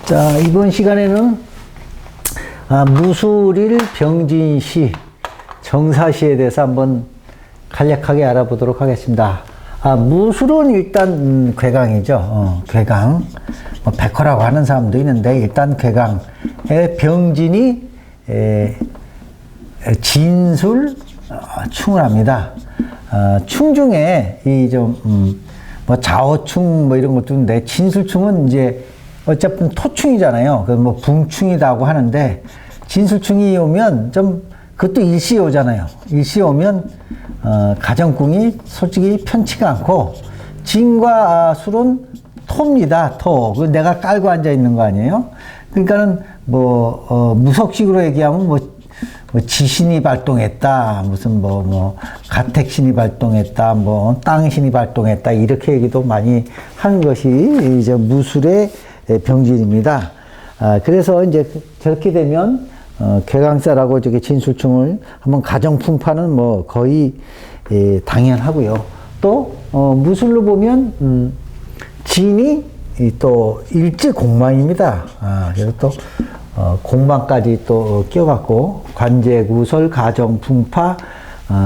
자, 이번 시간에는 무술일 병진시, 정사시에 대해서 한번 간략하게 알아보도록 하겠습니다. 무술은 일단 괴강이죠. 괴강. 뭐 백호라고 하는 사람도 있는데 일단 괴강의 병진이 진술 충을 합니다. 충 중에 이 뭐 자어충 뭐 이런 것도 있는데 진술충은 이제 어차피 토충이잖아요. 그 뭐 붕충이라고 하는데 진술충이 오면 좀 그것도 일시에 오잖아요. 일시에 오면 가정궁이 솔직히 편치가 않고 진과 술은 토입니다. 토. 그 내가 깔고 앉아 있는 거 아니에요? 그러니까는 무속식으로 얘기하면 뭐 지신이 발동했다, 무슨 가택신이 발동했다, 땅신이 발동했다, 이렇게 얘기도 많이 하는 것이 이제 무술의 병진입니다. 그래서 이제 저렇게 되면 괴강살하고 저기 진술충을 한번 가정풍파는 거의 당연하고요. 또 무술로 보면 진이 또 일지공망입니다. 그래서 또 공망까지 또 껴갖고 관제구설, 가정풍파,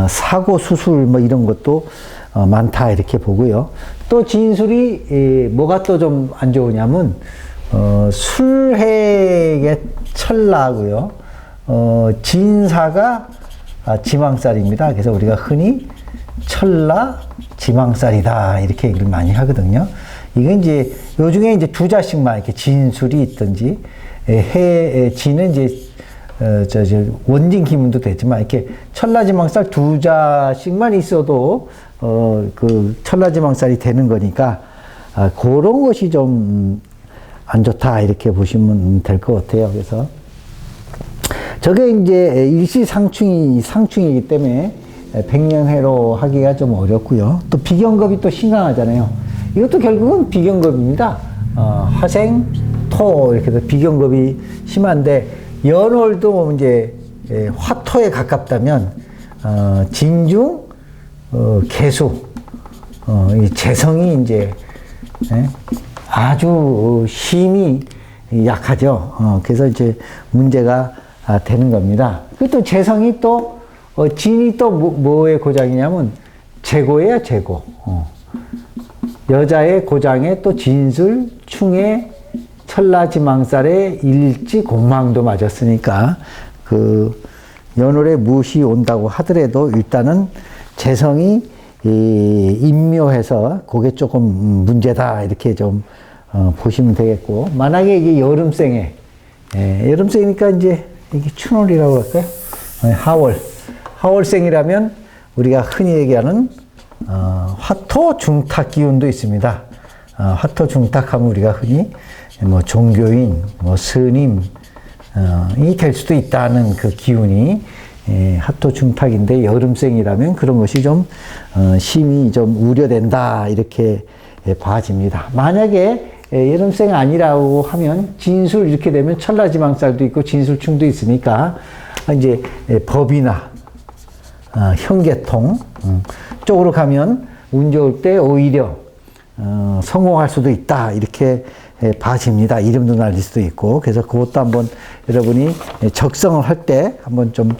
사고수술 이런 것도 많다 이렇게 보고요. 또 진술이 뭐가 또 좀 안 좋으냐면 술핵의 천라고요. 진사가 지망살입니다. 그래서 우리가 흔히 천라 지망살이다 이렇게 얘기를 많이 하거든요. 이건 이제 요중에 이제 두 자씩만 이렇게 진술이 있든지 진은 이제 원진 기문도 되지만 이렇게 천라지망살 두 자씩만 있어도 그 천라지망살이 되는 거니까 그런 것이 좀 안 좋다 이렇게 보시면 될 것 같아요. 그래서 저게 이제 상충이기 때문에 백령회로 하기가 좀 어렵고요. 또 비경겁이 또 심각하잖아요. 이것도 결국은 비경겁입니다. 화생, 토 이렇게 해서 비경겁이 심한데 연월도 이제 화토에 가깝다면 진중, 개수, 이 재성이 이제 아주 힘이 약하죠. 그래서 이제 문제가 되는 겁니다. 또 재성이 또 진이 또 뭐의 고장이냐면 재고예요, 재고. 여자의 고장에 또 진술, 충의 천라지망살에 일지 공망도 맞았으니까 그 연월에 무엇이 온다고 하더라도 일단은 재성이 인묘해서 그게 조금 문제다 이렇게 좀 보시면 되겠고, 만약에 이게 여름생에 여름생이니까 이제 이게 춘월이라고 할까요? 하월생이라면 우리가 흔히 얘기하는 화토 중탁 기운도 있습니다. 화토 중탁하면 우리가 흔히 종교인, 스님이 될 수도 있다는 그 기운이 화토 중탁인데 여름생이라면 그런 것이 좀 심히 좀 우려된다 이렇게 봐집니다. 만약에 여름생 아니라고 하면 진술 이렇게 되면 천라지망살도 있고 진술충도 있으니까 이제 법이나 현계통 쪽으로 가면 운 좋을 때 오히려 성공할 수도 있다 이렇게 봐집니다. 이름도 날릴 수도 있고. 그래서 그것도 한번 여러분이 적성을 할 때 한번 좀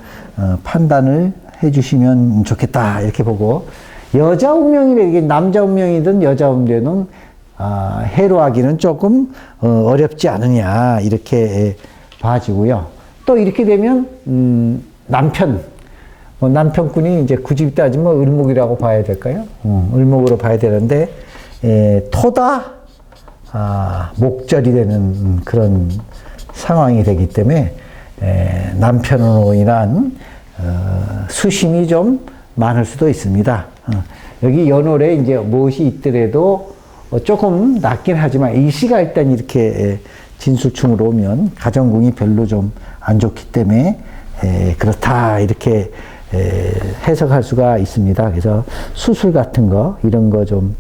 판단을 해 주시면 좋겠다 이렇게 보고, 여자 운명이든 이게 남자 운명이든 여자 운명은 해로하기는 조금 어렵지 않으냐 이렇게 봐지고요. 또 이렇게 되면 남편꾼이 이제 굳이 따지면 을목이라고 봐야 될까요? 을목으로 봐야 되는데 토다 목절이 되는 그런 상황이 되기 때문에 남편으로 인한 수심이 좀 많을 수도 있습니다. 여기 연월에 이제 무엇이 있더라도 조금 낮긴 하지만 일시가 일단 이렇게 진술충으로 오면 가정궁이 별로 좀 안 좋기 때문에 그렇다 이렇게 해석할 수가 있습니다. 그래서 수술 같은 거 이런 거 좀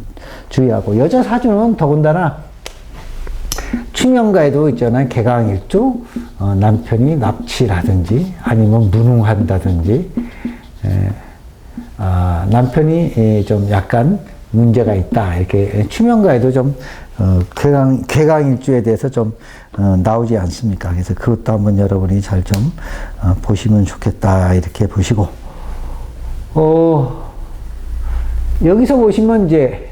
주의하고, 여자 사주는 더군다나 추명가에도 있잖아요. 개강일주, 남편이 납치라든지 아니면 무능한다든지 남편이 좀 약간 문제가 있다 이렇게 추명가에도 좀 궤강일주에 대해서 좀 나오지 않습니까? 그래서 그것도 한번 여러분이 잘 좀 보시면 좋겠다 이렇게 보시고 여기서 보시면 이제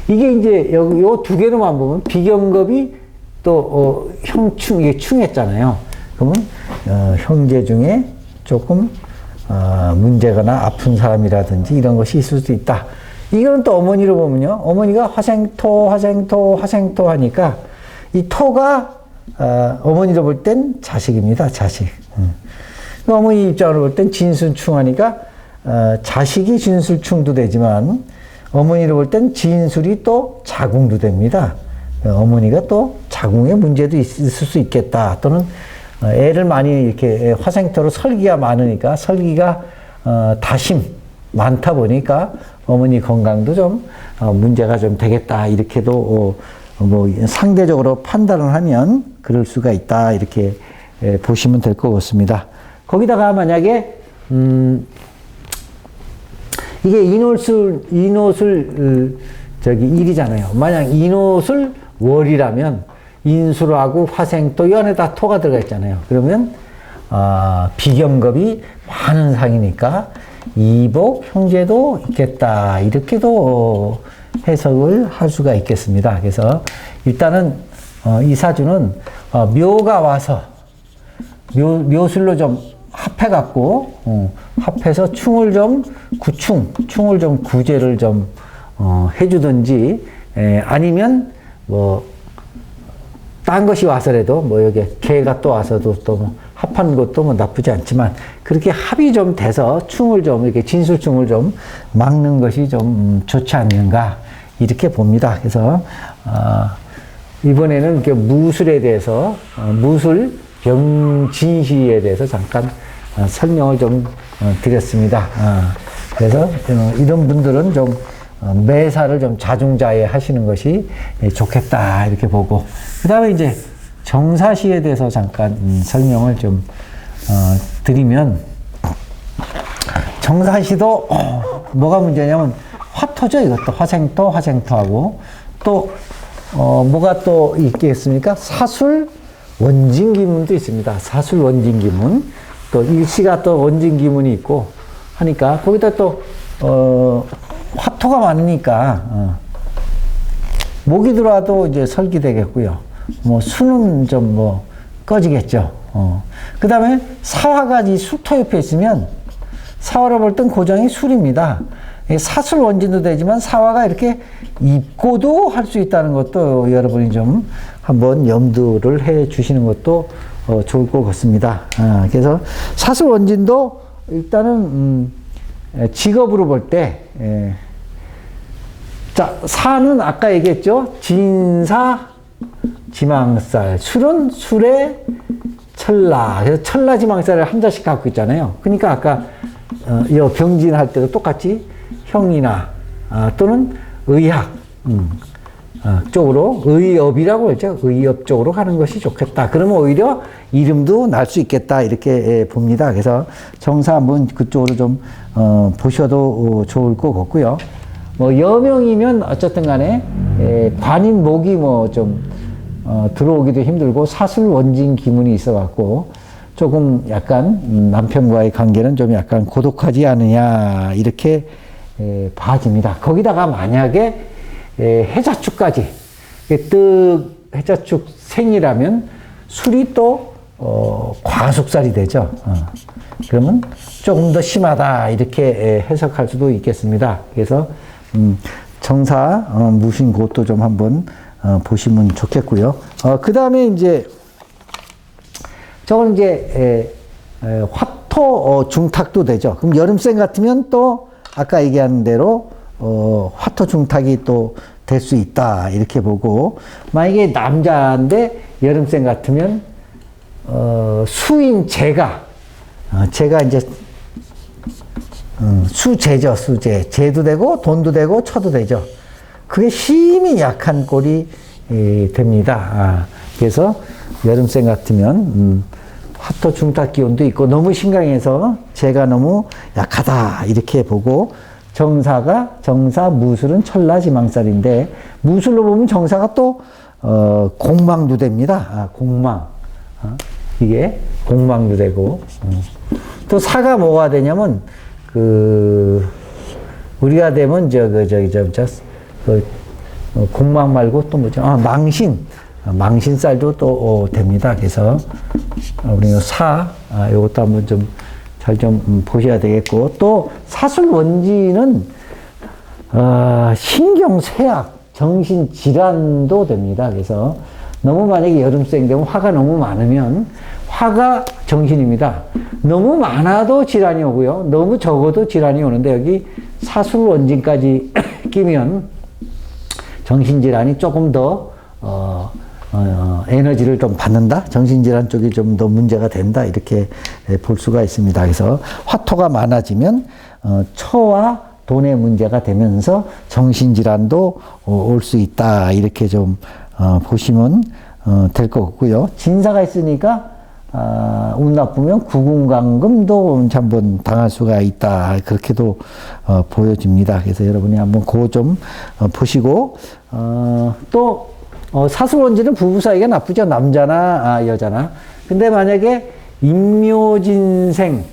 이게 이제 여기 요 두 개로만 보면 비경겁이 또 형충 이게 충했잖아요. 그러면 형제 중에 조금 문제거나 아픈 사람이라든지 이런 것이 있을 수 있다. 이거는 또 어머니로 보면요. 어머니가 화생토 하니까 이 토가 어머니로 볼 땐 자식입니다. 자식. 어머니 입장으로 볼 땐 진술충 하니까 자식이 진술충도 되지만 어머니로 볼 땐 진술이 또 자궁도 됩니다. 어머니가 또 자궁에 문제도 있을 수 있겠다. 또는 애를 많이 이렇게 화생토로 설기가 많으니까 설기가 다심 많다 보니까 어머니 건강도 좀 문제가 좀 되겠다. 이렇게도 뭐 상대적으로 판단을 하면 그럴 수가 있다. 이렇게 보시면 될 것 같습니다. 거기다가 만약에 이게 인옷을 저기 일이잖아요. 만약 인옷을 월이라면 인술하고 화생토 이 안에다 토가 들어가 있잖아요. 그러면 비경겁이 많은 상이니까 이복 형제도 있겠다. 이렇게도 해석을 할 수가 있겠습니다. 그래서 일단은 이 사주는 묘가 와서 묘술로 좀 합해갖고 합해서 충을 좀 구제를 좀 해주든지 아니면 뭐 딴 것이 와서라도 뭐 여기 개가 또 와서도 또 뭐 합한 것도 뭐 나쁘지 않지만 그렇게 합이 좀 돼서 충을 좀 이렇게 진술충을 좀 막는 것이 좀 좋지 않는가 이렇게 봅니다. 그래서 이번에는 이렇게 무술에 대해서 무술 병진시에 대해서 잠깐 설명을 좀 드렸습니다. 그래서 이런 분들은 좀 매사를 좀 자중자애 하시는 것이 좋겠다 이렇게 보고 그 다음에 이제 정사시에 대해서 잠깐 설명을 좀 드리면 정사시도 뭐가 문제냐면 화토죠. 이것도 화생토하고 또 뭐가 또 있겠습니까? 사술 원진기문도 있습니다. 사술 원진기문 또 일시가 또 원진기문이 있고 하니까 거기다 또 화토가 많으니까 목이 들어와도 이제 설기되겠고요. 뭐 수는 좀 뭐 꺼지겠죠. 그 다음에 사화가 이 수토 옆에 있으면 사화로 볼 땐 고정이 술입니다. 사술 원진도 되지만 사화가 이렇게 입고도 할 수 있다는 것도 여러분이 좀 한번 염두를 해 주시는 것도 좋을 것 같습니다. 그래서 사술 원진도 일단은 직업으로 볼 때 자, 사는 아까 얘기했죠. 진사 지망살, 술은 술에 철라. 그래서 철라 지망살을 한 자씩 갖고 있잖아요. 그러니까 아까 병진할 때도 똑같이 형이나 또는 의학 쪽으로 의업이라고 했죠. 의업 쪽으로 가는 것이 좋겠다. 그러면 오히려 이름도 날 수 있겠다 이렇게 봅니다. 그래서 정사 한번 그쪽으로 좀 보셔도 좋을 것 같고요. 뭐 여명이면 어쨌든 간에 관인 목이 뭐 좀 들어오기도 힘들고 사술 원진 기문이 있어 갖고 조금 약간 남편과의 관계는 좀 약간 고독하지 않느냐 이렇게 봐집니다. 거기다가 만약에 해자축까지 해자축 생이라면 술이 또 과숙살이 되죠. 그러면 조금 더 심하다 이렇게 해석할 수도 있겠습니다. 그래서 정사 무신 그것도 좀 한번 보시면 좋겠고요. 그 다음에 이제 저건 이제 화토 중탁도 되죠. 그럼 여름생 같으면 또 아까 얘기한 대로 화토 중탁이 또 될 수 있다 이렇게 보고 만약에 남자인데 여름생 같으면 수인 제가 이제 수제죠. 수제 제도 되고 돈도 되고 처도 되죠. 그게 힘이 약한 꼴이 됩니다. 그래서 여름생 같으면 화토 중탁 기운도 있고 너무 신강해서 제가 너무 약하다 이렇게 보고 정사, 무술은 천라지망살인데, 무술로 보면 정사가 또, 공망도 됩니다. 아, 공망. 이게 공망도 되고. 또 사가 뭐가 되냐면, 우리가 되면, 공망 말고 또 뭐죠? 아, 망신. 망신살도 또 됩니다. 그래서, 우리 요것도 한번 잘 보셔야 되겠고, 또 사술원지는 신경쇠약, 정신질환도 됩니다. 그래서 너무 만약에 여름생 되면 화가 너무 많으면 화가 정신입니다. 너무 많아도 질환이 오고요. 너무 적어도 질환이 오는데 여기 사술원진까지 끼면 정신질환이 조금 더 에너지를 좀 받는다? 정신질환 쪽이 좀 더 문제가 된다? 이렇게 볼 수가 있습니다. 그래서 화토가 많아지면 처와 돈의 문제가 되면서 정신질환도 올 수 있다. 이렇게 좀 보시면 될 것 같고요. 진사가 있으니까 운 나쁘면 구궁강금도 한번 당할 수가 있다. 그렇게도 보여집니다. 그래서 여러분이 한번 그거 좀 보시고 또 사술원지는 부부 사이가 나쁘죠. 남자나 여자나. 근데 만약에 임묘진생이면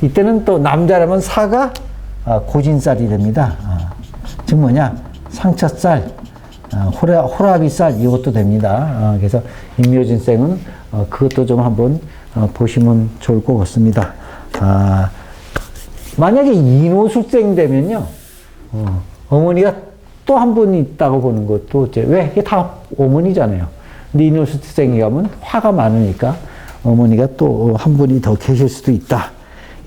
이때는 또 남자라면 사가 고진살이 됩니다. 즉 뭐냐? 상처살, 호라비살 이것도 됩니다. 그래서 임묘진생은 그것도 좀 한번 보시면 좋을 것 같습니다. 만약에 인호술생 되면요. 어머니가 또 한 분 있다고 보는 것도 왜? 이게 다 어머니잖아요. 근데 인호술생이 가면 화가 많으니까 어머니가 또 한 분이 더 계실 수도 있다.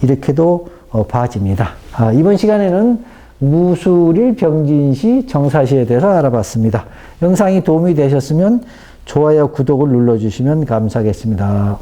이렇게도 봐집니다. 이번 시간에는 무술일, 병진시, 정사시에 대해서 알아봤습니다. 영상이 도움이 되셨으면 좋아요, 구독을 눌러주시면 감사하겠습니다.